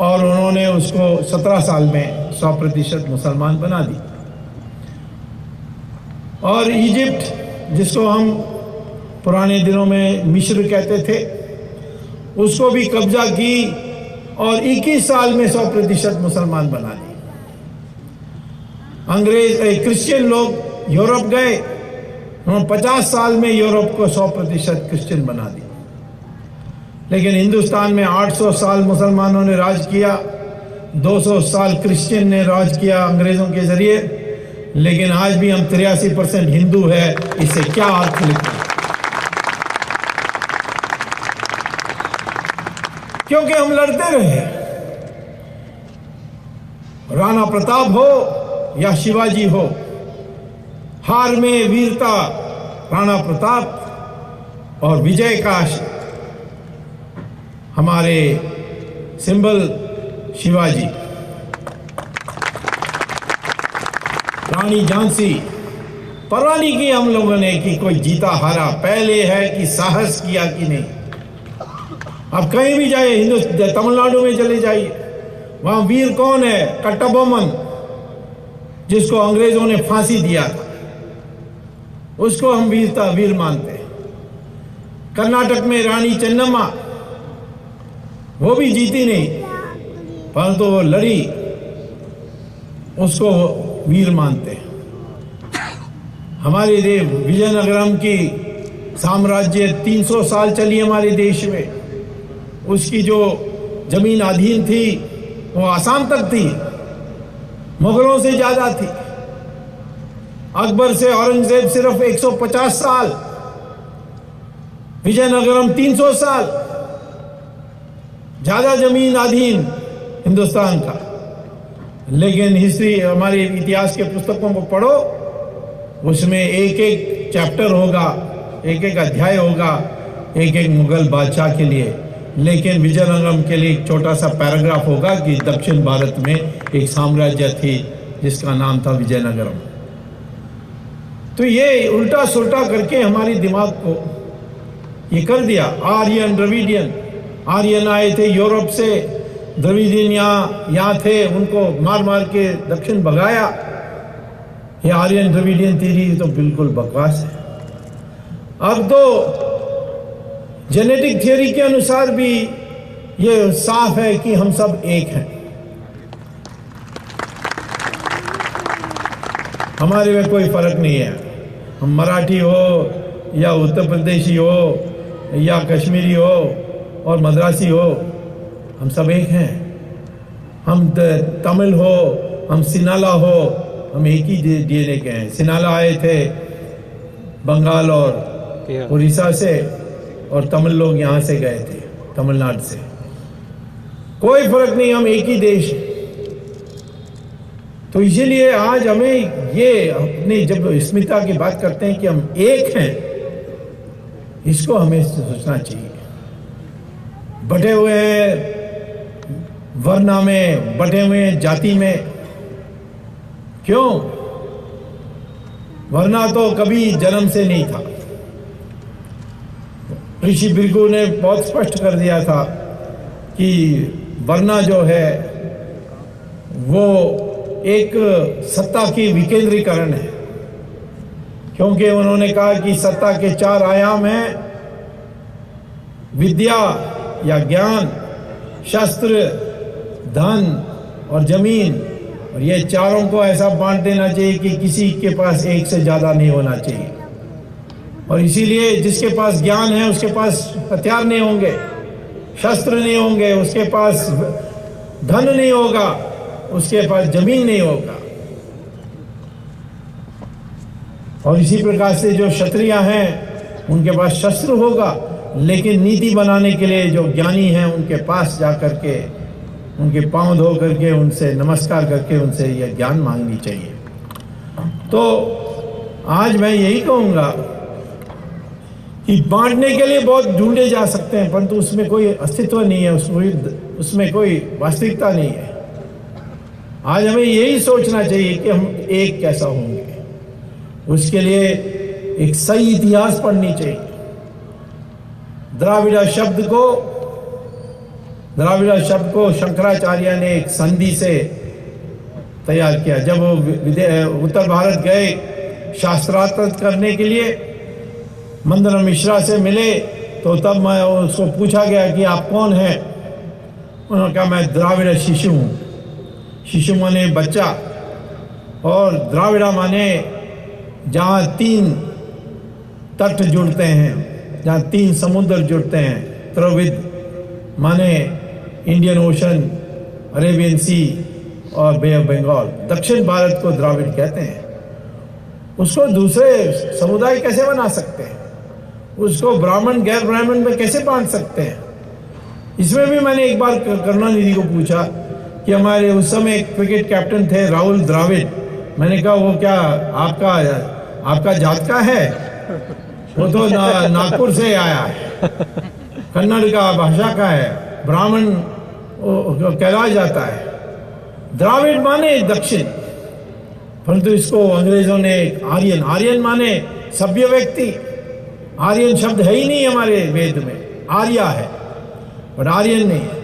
और उन्होंने उसको 17 साल में 100% मुसलमान बना दी। और इजिप्ट, जिसको हम पुराने दिनों में मिस्र कहते थे, उसको भी कब्जा की और 21 साल में 100% मुसलमान बना दी। क्रिश्चियन लोग यूरोप गए, उन्होंने 50 साल में यूरोप को 100% क्रिश्चियन बना दी। लेकिन हिंदुस्तान में 800 साल मुसलमानों ने राज किया, 200 साल क्रिश्चियन ने राज किया अंग्रेजों के जरिए। लेकिन आज भी हम 83% हिंदू है। इससे क्या अर्थ निकला? क्योंकि हम लड़ते रहे। राणा प्रताप हो या शिवाजी हो, हार में वीरता राणा प्रताप और विजय का हमारे सिंबल शिवाजी। रानी झांसी, परवाह नहीं की हम लोगों ने कि कोई जीता हारा, पहले है कि साहस किया कि नहीं। अब कहीं भी जाए, तमिलनाडु में चले जाइए, वहां वीर कौन है? कट्टाबोमन, जिसको अंग्रेजों ने फांसी दिया था, उसको हम वीर मानते हैं। कर्नाटक में रानी चेन्नम्मा, वो भी जीती नहीं, परंतु वो लड़ी, उसको वीर मानते हैं। हमारे विजयनगरम की साम्राज्य 300 साल चली हमारे देश में। उसकी जो जमीन अधीन थी वो आसाम तक थी, मुगलों से ज्यादा थी। अकबर से औरंगजेब सिर्फ 150 साल, विजयनगरम 300 साल, ज्यादा जमीन अधीन हिंदुस्तान का। लेकिन हिस्ट्री, हमारे इतिहास के पुस्तकों को पढ़ो, उसमें एक एक चैप्टर होगा, एक एक अध्याय होगा एक एक मुगल बादशाह के लिए। लेकिन विजयनगरम के लिए एक छोटा सा पैराग्राफ होगा कि दक्षिण भारत में एक साम्राज्य थी जिसका नाम था विजयनगरम। तो ये उल्टा सुल्टा करके हमारे दिमाग को ये कर दिया। आर्यन द्रविडियन, आर्यन आए थे यूरोप से, द्रविडियन यहाँ थे, उनको मार मार के दक्षिण भगाया। ये आर्यन द्रविडियन थ्योरी तो बिल्कुल बकवास है। अब तो जेनेटिक थियोरी के अनुसार भी ये साफ है कि हम सब एक हैं। हमारे में कोई फर्क नहीं है, हम मराठी हो या उत्तर प्रदेशी हो या कश्मीरी हो और मद्रासी हो, हम सब एक हैं। हम तमिल हो, हम सिनाला हो, हम एक ही डीएनए के हैं। सिनाला आए थे बंगाल और उड़ीसा से, और तमिल लोग यहाँ से गए थे, तमिलनाडु से। कोई फर्क नहीं, हम एक ही देश हैं। तो इसीलिए आज हमें ये अपनी जब अस्मिता की बात करते हैं कि हम एक हैं, इसको हमें सोचना चाहिए। बटे हुए हैं वर्णा में, बटे हुए हैं जाति में। क्यों? वरना तो कभी जन्म से नहीं था। ऋषि भृगु ने बहुत स्पष्ट कर दिया था कि वरना जो है वो एक सत्ता की विकेंद्रीकरण है। क्योंकि उन्होंने कहा कि सत्ता के 4 आयाम हैं, विद्या या ज्ञान, शस्त्र, धन और जमीन। और ये चारों को ऐसा बांट देना चाहिए कि किसी के पास एक से ज्यादा नहीं होना चाहिए। और इसीलिए जिसके पास ज्ञान है उसके पास हथियार नहीं होंगे, शस्त्र नहीं होंगे, उसके पास धन नहीं होगा, उसके पास जमीन नहीं होगा। और इसी प्रकार से जो क्षत्रिय हैं उनके पास शस्त्र होगा, लेकिन नीति बनाने के लिए जो ज्ञानी हैं उनके पास जाकर के उनके पांव धो करके उनसे नमस्कार करके उनसे यह ज्ञान मांगनी चाहिए। तो आज मैं यही कहूँगा कि बांटने के लिए बहुत ढूंढे जा सकते हैं, परंतु उसमें कोई अस्तित्व नहीं है, उसमें कोई वास्तविकता नहीं है। आज हमें यही सोचना चाहिए कि हम एक कैसा होंगे। उसके लिए एक सही इतिहास पढ़नी चाहिए। द्राविड़ शब्द को शंकराचार्य ने एक संधि से तैयार किया। जब वो उत्तर भारत गए शास्त्रार्थ करने के लिए, मंदन मिश्रा से मिले, तो तब मैं उसको पूछा गया कि आप कौन हैं। उन्होंने कहा मैं द्राविड़ शिशु हूँ। शिशु माने बच्चा, और द्राविड़ा माने जहाँ 3 तट जुड़ते हैं, जहाँ 3 समुद्र जुड़ते हैं। त्रिविध माने इंडियन ओशन, अरेबियन सी और बे ऑफ बंगाल। दक्षिण भारत को द्राविड़ कहते हैं। उसको दूसरे समुदाय कैसे बना सकते हैं? उसको ब्राह्मण गैर ब्राह्मण में कैसे बांट सकते हैं? इसमें भी मैंने एक बार करुणानिधि को पूछा कि हमारे उस समय एक क्रिकेट कैप्टन थे राहुल द्रविड़। मैंने कहा वो क्या आपका जात का है? वो तो नागपुर से आया है, कन्नड़ का भाषा का है, ब्राह्मण कहलाया जाता है। द्राविड़ माने दक्षिण, परंतु इसको अंग्रेजों ने आर्यन माने सभ्य व्यक्ति। आर्यन शब्द है ही नहीं हमारे वेद में, आर्या है और आर्यन नहीं है।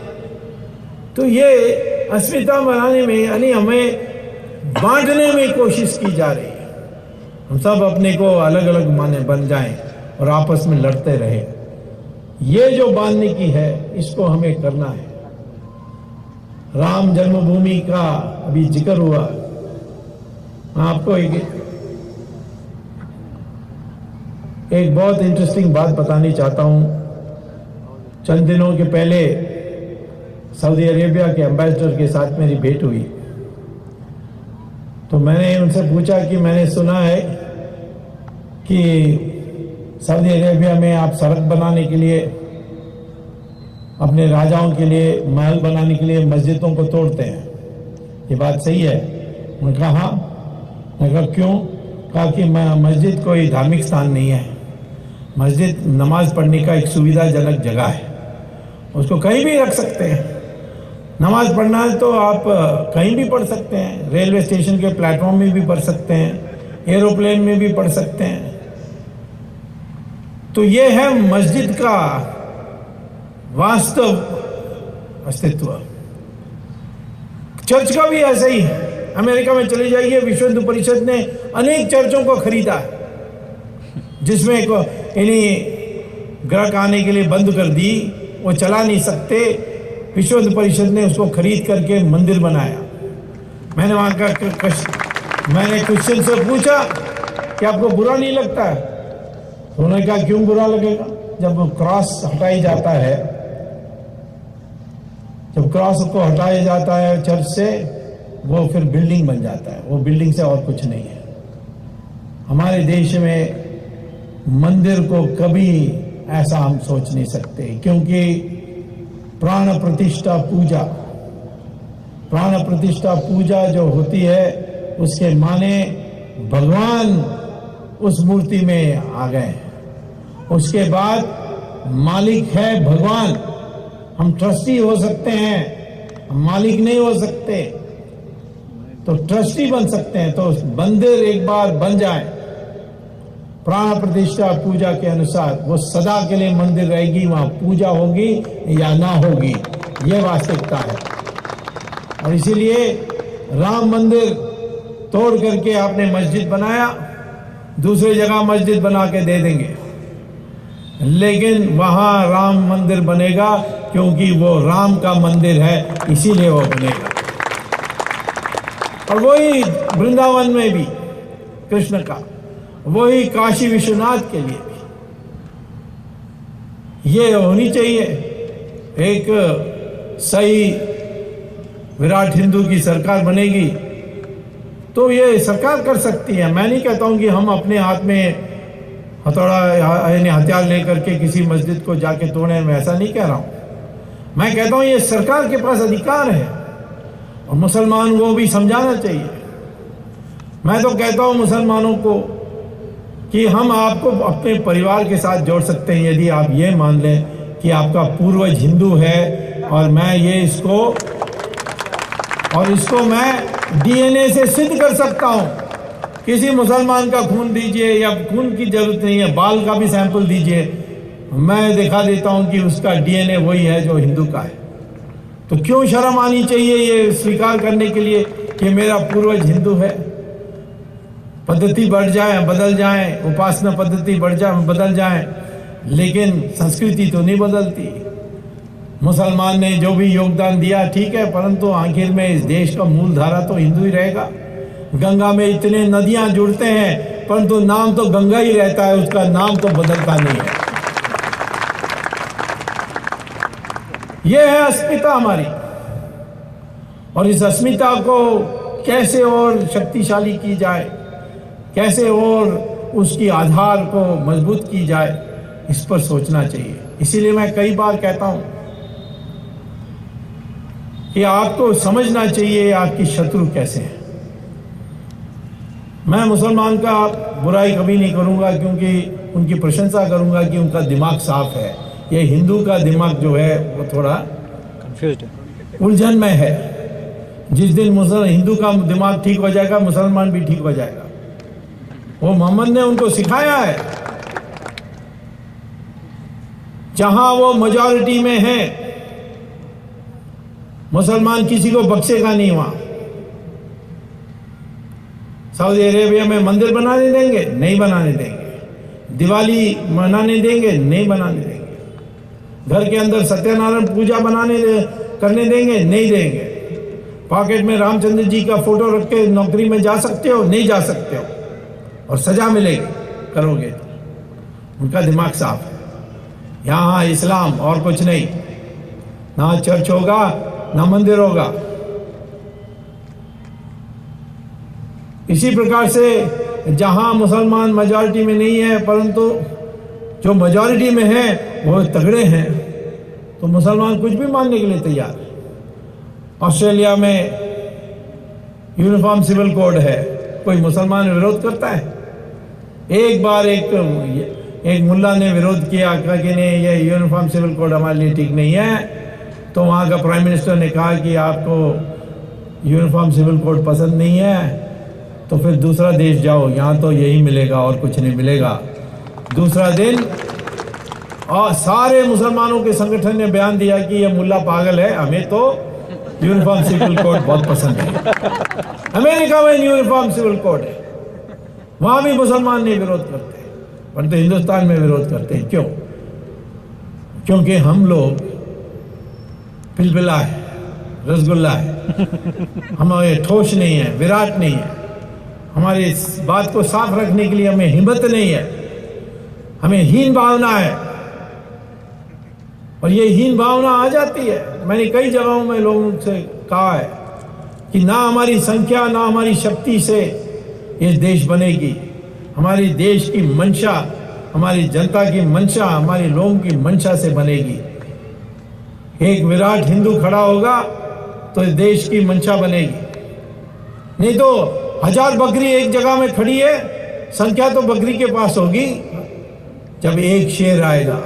तो ये अस्मिता बनाने में यानी हमें बांटने में कोशिश की जा रही है। हम सब अपने को अलग अलग माने बन जाएं और आपस में लड़ते रहें। ये जो वाल्मीकि है इसको हमें करना है। राम जन्मभूमि का अभी जिक्र हुआ, मैं आपको एक बहुत इंटरेस्टिंग बात बतानी चाहता हूं। चंद दिनों के पहले सऊदी अरेबिया के एम्बेसडर के साथ मेरी भेंट हुई, तो मैंने उनसे पूछा कि मैंने सुना है कि सऊदी अरेबिया में आप सड़क बनाने के लिए, अपने राजाओं के लिए, महल बनाने के लिए मस्जिदों को तोड़ते हैं, ये बात सही है? उन्होंने कहा हाँ। मैं कहा क्यों? कहा कि मस्जिद कोई धार्मिक स्थान नहीं है, मस्जिद नमाज पढ़ने का एक सुविधाजनक जगह है, उसको कहीं भी रख सकते हैं। नमाज पढ़ना है तो आप कहीं भी पढ़ सकते हैं, रेलवे स्टेशन के प्लेटफॉर्म में भी पढ़ सकते हैं, एरोप्लेन में भी पढ़ सकते हैं। तो ये है मस्जिद का वास्तव अस्तित्व। चर्च का भी ऐसा ही है। अमेरिका में चले जाइए, विश्व हिंदू परिषद ने अनेक चर्चों को खरीदा है, जिसमें इन्हीं ग्राहक आने के लिए बंद कर दी, वो चला नहीं सकते। विश्व हिंदू परिषद ने उसको खरीद करके मंदिर बनाया। मैंने वहां का मैंने क्रिश्चियन से पूछा कि आपको बुरा नहीं लगता है? तो उन्होंने कहा क्यों बुरा लगेगा? जब क्रॉस हटाई जाता है, जब क्रॉस को हटाया जाता है चर्च से, वो फिर बिल्डिंग बन जाता है, वो बिल्डिंग से और कुछ नहीं है। हमारे देश में मंदिर को कभी ऐसा हम सोच नहीं सकते, क्योंकि प्राण प्रतिष्ठा पूजा जो होती है, उसके माने भगवान उस मूर्ति में आ गए। उसके बाद मालिक है भगवान। हम ट्रस्टी हो सकते हैं, हम मालिक नहीं हो सकते, तो ट्रस्टी बन सकते हैं। तो मंदिर एक बार बन जाए प्राण प्रतिष्ठा पूजा के अनुसार, वो सदा के लिए मंदिर रहेगी, वहां पूजा होगी या ना होगी, ये वास्तविकता है। और इसीलिए राम मंदिर तोड़ करके आपने मस्जिद बनाया, दूसरी जगह मस्जिद बना के दे देंगे, लेकिन वहां राम मंदिर बनेगा, क्योंकि वो राम का मंदिर है, इसीलिए वो बनेगा। और वही वृंदावन में भी कृष्ण का, वही काशी विश्वनाथ के लिए भी ये होनी चाहिए। एक सही विराट हिंदू की सरकार बनेगी तो ये सरकार कर सकती है। मैं नहीं कहता हूं कि हम अपने हाथ में हथौड़ा यानी हथियार लेकर के किसी मस्जिद को जाके तोड़े, मैं ऐसा नहीं कह रहा हूं। मैं कहता हूं ये सरकार के पास अधिकार है और मुसलमान को भी समझाना चाहिए। मैं तो कहता हूं मुसलमानों को कि हम आपको अपने परिवार के साथ जोड़ सकते हैं, यदि आप ये मान लें कि आपका पूर्वज हिंदू है और मैं ये इसको मैं डीएनए से सिद्ध कर सकता हूं। किसी मुसलमान का खून दीजिए, या खून की जरूरत नहीं है, बाल का भी सैंपल दीजिए, मैं दिखा देता हूं कि उसका डीएनए वही है जो हिंदू का है। तो क्यों शर्म आनी चाहिए ये स्वीकार करने के लिए कि मेरा पूर्वज हिंदू है? पद्धति बढ़ जाए, बदल जाए, उपासना पद्धति बढ़ जाए, बदल जाए, लेकिन संस्कृति तो नहीं बदलती। मुसलमान ने जो भी योगदान दिया ठीक है, परंतु आखिर में इस देश का मूल धारा तो हिंदू ही रहेगा। गंगा में इतने नदियां जुड़ते हैं, परंतु नाम तो गंगा ही रहता है, उसका नाम तो बदलता नहीं है। यह है अस्मिता हमारी, और इस अस्मिता को कैसे और शक्तिशाली की जाए, कैसे और उसकी आधार को मजबूत की जाए, इस पर सोचना चाहिए। इसीलिए मैं कई बार कहता हूं कि आपको समझना चाहिए आपकी शत्रु कैसे है। मैं मुसलमान का बुराई कभी नहीं करूंगा, क्योंकि उनकी प्रशंसा करूंगा कि उनका दिमाग साफ है। ये हिंदू का दिमाग जो है वो थोड़ा कंफ्यूज्ड है, उलझन में है। जिस दिन हिंदू का दिमाग ठीक हो जाएगा, मुसलमान भी ठीक हो जाएगा। वो मोहम्मद ने उनको सिखाया है। जहां वो मेजॉरिटी में है, मुसलमान किसी को बख्शेगा नहीं। वहां सऊदी अरेबिया में मंदिर बनाने देंगे? नहीं बनाने देंगे। दिवाली मनाने देंगे? नहीं बनाने देंगे। घर के अंदर सत्यनारायण पूजा करने देंगे? नहीं देंगे। पॉकेट में रामचंद्र जी का फोटो रख के नौकरी में जा सकते हो? नहीं जा सकते हो, और सजा मिलेगी करोगे तो। उनका दिमाग साफ है। यहाँ इस्लाम और कुछ नहीं, ना चर्च होगा ना मंदिर होगा। इसी प्रकार से जहां मुसलमान मेजॉरिटी में नहीं है, परंतु जो मेजॉरिटी में है वो तगड़े हैं, तो मुसलमान कुछ भी मानने के लिए तैयार है। ऑस्ट्रेलिया में यूनिफॉर्म सिविल कोड है, कोई मुसलमान विरोध करता है? एक बार एक मुल्ला ने विरोध किया कि नहीं, ये यूनिफॉर्म सिविल कोड हमारे लिए ठीक नहीं है। तो वहाँ का प्राइम मिनिस्टर ने कहा कि आपको यूनिफॉर्म सिविल कोड पसंद नहीं है तो फिर दूसरा देश जाओ, यहाँ तो यही मिलेगा और कुछ नहीं मिलेगा। दूसरा दिन और सारे मुसलमानों के संगठन ने बयान दिया कि ये मुल्ला पागल है, हमें तो यूनिफॉर्म सिविल कोड बहुत पसंद है। अमेरिका में यूनिफॉर्म सिविल कोड है, वहां भी मुसलमान नहीं विरोध करते, परंतु हिंदुस्तान में विरोध करते हैं। क्यों? क्योंकि हम लोग पिलपिला है, रसगुल्ला है, हमारे ठोस नहीं है, विराट नहीं है। हमारी इस बात को साफ रखने के लिए हमें हिम्मत नहीं है, हमें हीन भावना है, और ये हीन भावना आ जाती है। मैंने कई जगहों में लोगों से कहा है कि ना हमारी संख्या ना हमारी शक्ति से ये देश बनेगी, हमारी देश की मंशा, हमारी जनता की मंशा, हमारे लोगों की मंशा से बनेगी। एक विराट हिंदू खड़ा होगा तो इस देश की मंशा बनेगी। नहीं तो 1000 बकरी एक जगह में खड़ी है, संख्या तो बकरी के पास होगी जब एक शेर आएगा,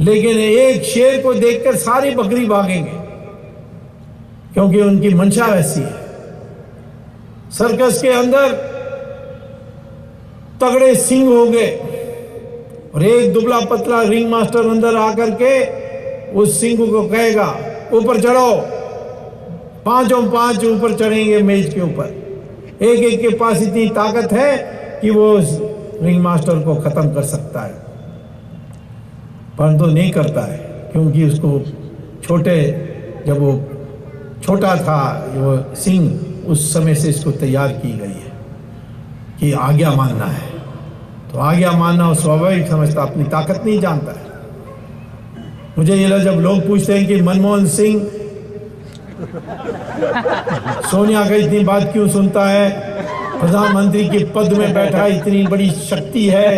लेकिन एक शेर को देखकर सारी बकरी भागेंगे, क्योंकि उनकी मंशा वैसी है। सर्कस के अंदर तगड़े सिंह होंगे और एक दुबला पतला रिंग मास्टर अंदर आकर के उस सिंह को कहेगा ऊपर चढ़ो, पांचों पांच ऊपर चढ़ेंगे मेज के ऊपर। एक एक के पास इतनी ताकत है कि वो उस रिंग मास्टर को खत्म कर सकता है, परंतु नहीं करता है, क्योंकि उसको जब वो छोटा था वो सिंह, उस समय से इसको तैयार की गई है कि आज्ञा मानना है। तो आज्ञा मानना वो स्वाभाविक समझता, अपनी ताकत नहीं जानता है। मुझे ये जब लोग पूछते हैं कि मनमोहन सिंह सोनिया का इतनी बात क्यों सुनता है, प्रधानमंत्री के पद में बैठा है, इतनी बड़ी शक्ति है,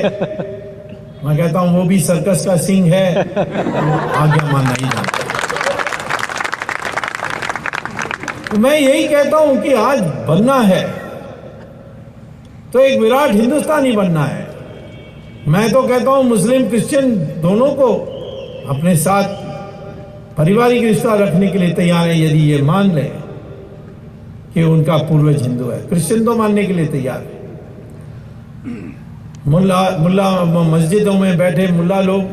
मैं कहता हूं वो भी सर्कस का सिंह है, आज्ञा मानना ही जानता है। तो मैं यही कहता हूं कि आज बनना है तो एक विराट हिंदुस्तानी बनना है। मैं तो कहता हूं मुस्लिम क्रिश्चियन दोनों को अपने साथ पारिवारिक रिश्ता रखने के लिए तैयार है, यदि ये मान ले कि उनका पूर्वज हिंदू है। क्रिश्चियन तो मानने के लिए तैयार है। मुल्ला मस्जिदों में बैठे मुल्ला लोग,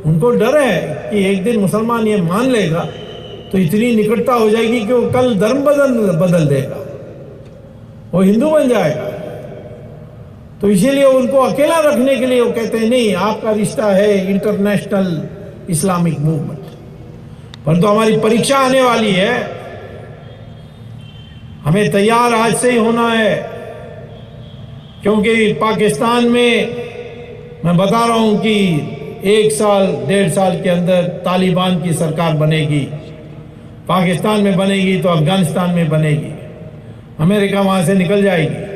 उनको डर है कि एक दिन मुसलमान ये मान लेगा तो इतनी निकटता हो जाएगी कि वो कल धर्म बदल देगा, वो हिंदू बन जाएगा। तो इसीलिए उनको अकेला रखने के लिए वो कहते हैं नहीं, आपका रिश्ता है इंटरनेशनल इस्लामिक मूवमेंट। परंतु हमारी परीक्षा आने वाली है, हमें तैयार आज से ही होना है, क्योंकि पाकिस्तान में मैं बता रहा हूं कि 1 साल 1.5 साल के अंदर तालिबान की सरकार बनेगी। पाकिस्तान में बनेगी तो अफगानिस्तान में बनेगी, अमेरिका वहां से निकल जाएगी।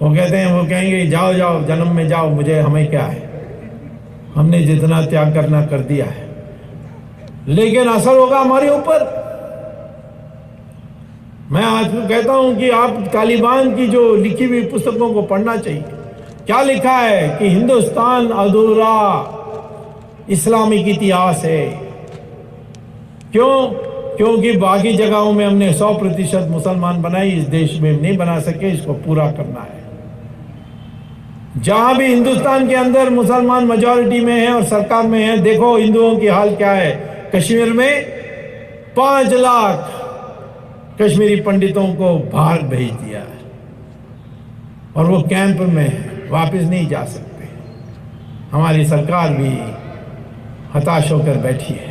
वो कहते हैं, वो कहेंगे जाओ जाओ जन्म में जाओ, हमें क्या है, हमने जितना त्याग करना कर दिया है। लेकिन असर होगा हमारे ऊपर। मैं आज कहता हूं कि आप तालिबान की जो लिखी हुई पुस्तकों को पढ़ना चाहिए। क्या लिखा है कि हिंदुस्तान अधूरा इस्लामिक इतिहास है। क्यों? क्योंकि बाकी जगहों में हमने 100% मुसलमान बनाई, इस देश में नहीं बना सके, इसको पूरा करना है। जहां भी हिंदुस्तान के अंदर मुसलमान मेजॉरिटी में है और सरकार में है, देखो हिंदुओं की हाल क्या है। कश्मीर में 5 लाख कश्मीरी पंडितों को बाहर भेज दिया है और वो कैंप में है, वापस नहीं जा सकते। हमारी सरकार भी हताश होकर बैठी है।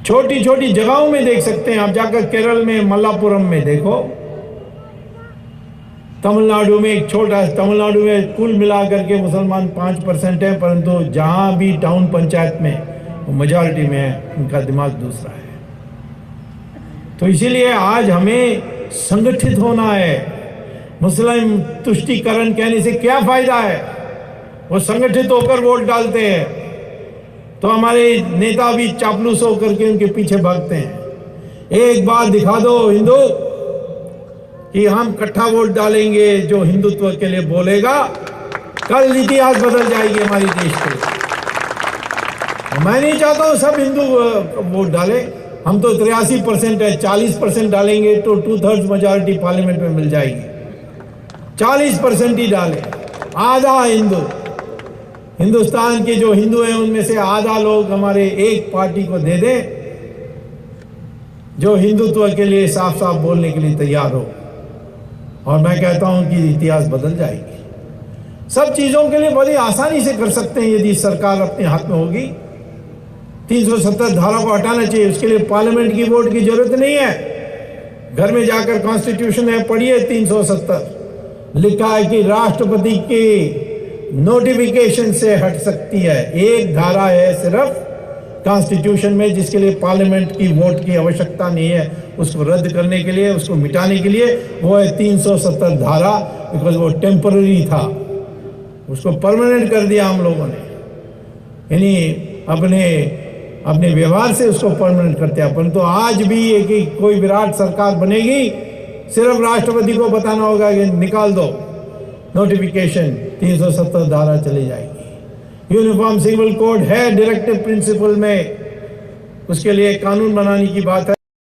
छोटी छोटी जगहों में देख सकते हैं आप, जाकर केरल में मल्लापुरम में देखो, तमिलनाडु में एक छोटा, तमिलनाडु में कुल मिलाकर के मुसलमान 5% है, परंतु जहां भी टाउन पंचायत में वो मेजॉरिटी में है, उनका दिमाग दूसरा है। तो इसीलिए आज हमें संगठित होना है। मुस्लिम तुष्टीकरण कहने से क्या फायदा है? वो संगठित होकर वोट डालते हैं, तो हमारे नेता भी चापलूस होकर के उनके पीछे भागते हैं। एक बात दिखा दो हिंदू कि हम इकट्ठा वोट डालेंगे जो हिंदुत्व के लिए बोलेगा, कल इतिहास बदल जाएगी हमारी देश के लिए। मैं नहीं चाहता हूं सब हिंदू वोट डाले, हम तो 83% है, 40% डालेंगे तो 2/3 मेजॉरिटी पार्लियामेंट में मिल जाएगी। 40% ही डाले, आधा हिंदू, हिंदुस्तान के जो हिंदू हैं उनमें से आधा लोग हमारे एक पार्टी को दे दें जो हिंदुत्व के लिए साफ साफ बोलने के लिए तैयार हो, और मैं कहता हूं कि इतिहास बदल जाएगी। सब चीजों के लिए बड़ी आसानी से कर सकते हैं यदि सरकार अपने हाथ में होगी। 370 धारा को हटाना चाहिए, उसके लिए पार्लियामेंट की वोट की जरूरत नहीं है। घर में जाकर कॉन्स्टिट्यूशन है पढ़िए, 370 लिखा है कि राष्ट्रपति की नोटिफिकेशन से हट सकती है। एक धारा है सिर्फ कॉन्स्टिट्यूशन में जिसके लिए पार्लियामेंट की वोट की आवश्यकता नहीं है, उसको रद्द करने के लिए, उसको मिटाने के लिए, वो है 370 धारा, बिकॉज वो टेम्पररी था, उसको परमानेंट कर दिया हम लोगों ने, यानी अपने व्यवहार से उसको परमानेंट करते हैं। परंतु आज भी ये कि कोई विराट सरकार बनेगी, सिर्फ राष्ट्रपति को बताना होगा कि निकाल दो नोटिफिकेशन, 370 धारा चली जाएगी। यूनिफॉर्म सिविल कोड है डायरेक्टिव प्रिंसिपल में, उसके लिए कानून बनाने की बात है।